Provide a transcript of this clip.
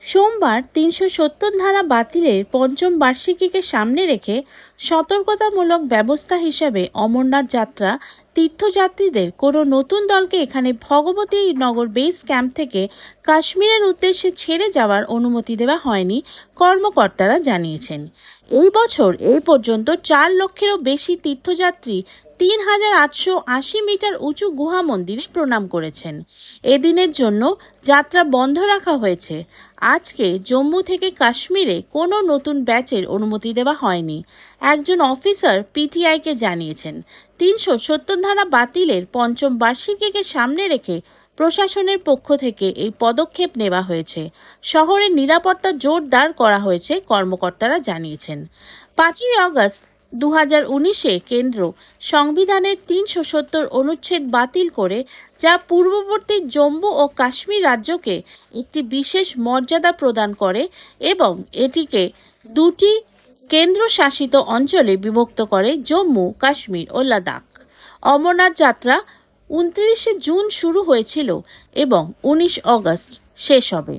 সোমবার ৩৭০ ধারা বাতিলের পঞ্চম বার্ষিকীকে সামনে রেখে সতর্কতামূলক ব্যবস্থা হিসেবে অমরনাথ যাত্রা তীর্থযাত্রীদের কোনো নতুন দলকে এখানে ভগবতী নগর বেস ক্যাম্প থেকে কাশ্মীরের উদ্দেশ্যে ছেড়ে যাওয়ার অনুমতি দেওয়া হয়নি, কর্মকর্তারা জানিয়েছেন। এই বছর এই পর্যন্ত ৪ লক্ষেরও বেশি তীর্থযাত্রী ৩,৮৮০ মিটার উঁচু গুহা মন্দিরে প্রণাম করেছেন। এদিনের জন্য যাত্রা বন্ধ রাখা হয়েছে। আজকে জম্মু থেকে কাশ্মীরে কোনো নতুন ব্যাচের অনুমতি দেওয়া হয়নি, একজন অফিসার পিটিআইকে জানিয়েছেন। ৩৭০ ধারা বাতিলের পঞ্চম বার্ষিকীকে সামনে রেখে প্রশাসনের পক্ষ থেকে এই পদক্ষেপ নেওয়া হয়েছে। শহরের নিরাপত্তা জোরদার করা হয়েছে, কর্মকর্তারা জানিয়েছেন। ৫ই আগস্ট ২০১৯-এ কেন্দ্র সংবিধানের ৩৭০ অনুচ্ছেদ বাতিল করে, যা পূর্ববর্তী জম্মু ও কাশ্মীর রাজ্যকে একটি বিশেষ মর্যাদা প্রদান করে এবং এটিকে দুটি কেন্দ্রশাসিত অঞ্চলে বিভক্ত করে, জম্মু, কাশ্মীর ও লাদাখ। অমরনাথ যাত্রা ২৯ জুন শুরু হয়েছিল এবং ১৯ আগস্ট শেষ হবে।